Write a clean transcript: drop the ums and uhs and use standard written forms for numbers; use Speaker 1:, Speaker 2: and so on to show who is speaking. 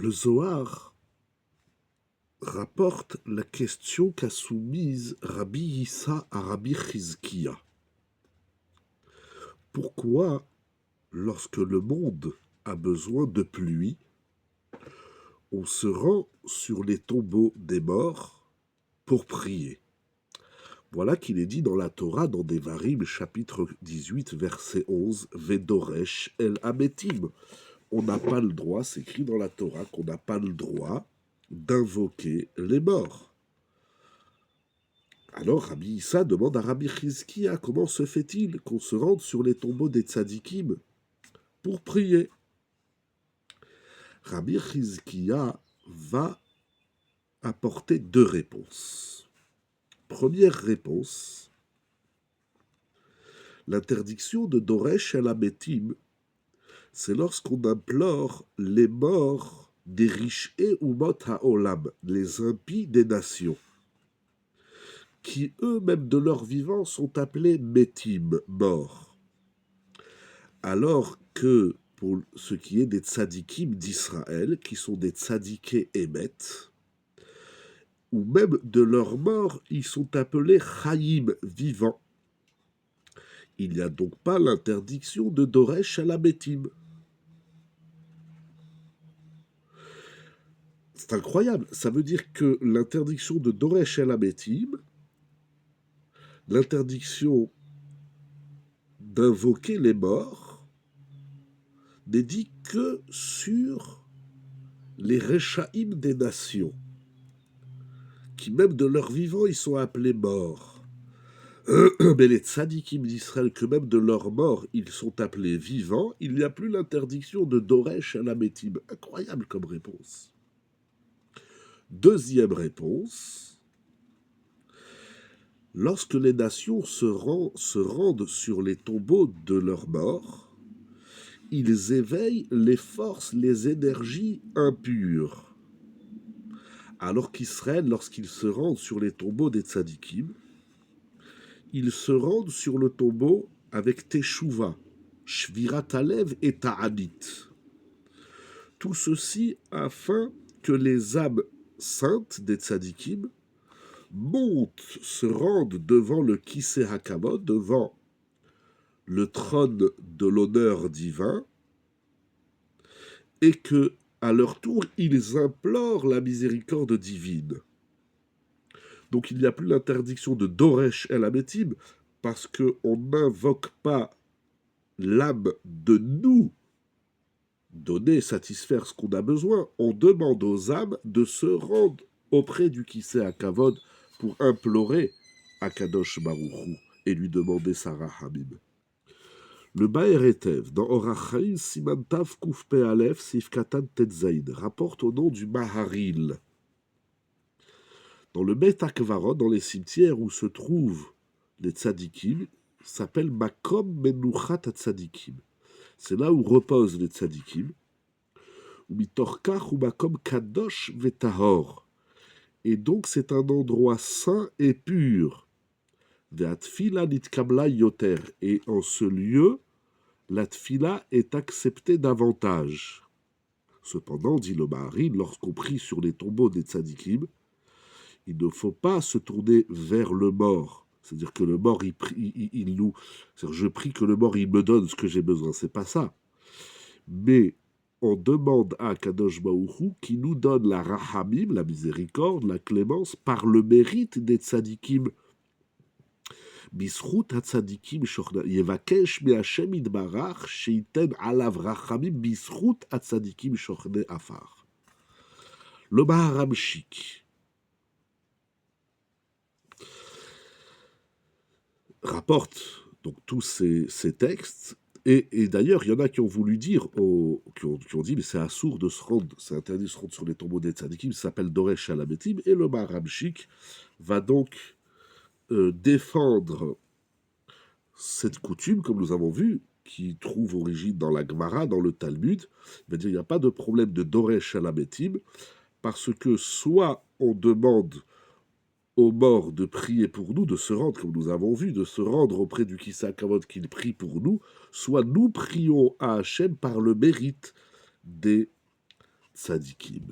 Speaker 1: Le Zohar rapporte la question qu'a soumise Rabbi Issa à Rabbi Chizkiya. Pourquoi, lorsque le monde a besoin de pluie, on se rend sur les tombeaux des morts pour prier? Voilà qu'il est dit dans la Torah, dans Devarim, chapitre 18, verset 11, Vedoresh el Ametim. On n'a pas le droit, c'est écrit dans la Torah, qu'on n'a pas le droit d'invoquer les morts. Alors Rabbi Issa demande à Rabbi Chizkiya comment se fait-il qu'on se rende sur les tombeaux des tzadikim pour prier. Rabbi Chizkiya va apporter deux réponses. Première réponse, l'interdiction de Doresh el Ametim, c'est lorsqu'on implore les morts des riches et Umot HaOlam, les impies des nations, qui eux-mêmes de leur vivant sont appelés Metim, morts. Alors que pour ce qui est des tzadikim d'Israël, qui sont des tzadikés émet, ou même de leur mort, ils sont appelés Chaïm, vivants. Il n'y a donc pas l'interdiction de Doresh à la Metim. C'est incroyable, ça veut dire que l'interdiction de Doresh à la Metim, l'interdiction d'invoquer les morts, n'est dit que sur les Rechaïm des nations, qui même de leur vivant, ils sont appelés morts. Mais les tzadikim d'Israël, que même de leur mort, ils sont appelés vivants, il n'y a plus l'interdiction de Doresh à la Metim. Incroyable comme réponse. Deuxième réponse, lorsque les nations se rendent sur les tombeaux de leurs morts, ils éveillent les forces, les énergies impures. Alors qu'Israël, lorsqu'ils se rendent sur les tombeaux des tzadikim, ils se rendent sur le tombeau avec Teshuvah, Shvirat Alev et Ta'anit. Tout ceci afin que les âmes saintes des tzadikim montent, se rendent devant le Kiseh HaKavod, devant le trône de l'honneur divin, et que, à leur tour, ils implorent la miséricorde divine. Donc il n'y a plus l'interdiction de Doresh el Ametim, parce qu'on n'invoque pas l'âme de nous donner, satisfaire ce qu'on a besoin. On demande aux âmes de se rendre auprès du Kiseh HaKavod pour implorer Akadosh Baruch Hu et lui demander sa rahamim. Le Baer Etev, dans Orach Chaim Siman Tav Kuf Pe Aleph Sif Katan Tetzaïd, rapporte au nom du Maharil. Dans le Bet Akvarot, dans les cimetières où se trouvent les tzadikim, s'appelle Makom Menuchat Tzadikim. C'est là où reposent les tzadikim. Ou Mitorkach ou Makom Kadosh Vetahor. Et donc c'est un endroit saint et pur. Ve'atfila nitkabla yoter. Et en ce lieu, la tfila est acceptée davantage. Cependant, dit le Maharin, lorsqu'on prie sur les tombeaux des tzadikim, il ne faut pas se tourner vers le mort. C'est-à-dire que le mort, il nous... C'est-à-dire, je prie que le mort, il me donne ce que j'ai besoin. C'est pas ça. Mais on demande à Kadosh Baruch Hu qui nous donne la rahamim, la miséricorde, la clémence, par le mérite des tzadikim. Bisrout hatzadikim shochna. Yevakesh me'Hashem idbarach sheiten alav rachamim bisrout hatzadikim shochne afar. Le Maharam Shik rapporte donc tous ces textes, et d'ailleurs, il y en a qui ont voulu dire, qui ont dit, mais c'est assourd de se rendre, c'est interdit de se rendre sur les tombeaux des tzadikim, ça s'appelle Doresh Shalametim, et le Maharam Shik va donc défendre cette coutume, comme nous avons vu, qui trouve origine dans la Gemara, dans le Talmud. Il va dire, il n'y a pas de problème de Doresh Shalametim, parce que soit on demande aux morts de prier pour nous, de se rendre, comme nous avons vu, de se rendre auprès du Kiseh HaKavod qu'il prie pour nous, soit nous prions à Hachem par le mérite des tzadikim.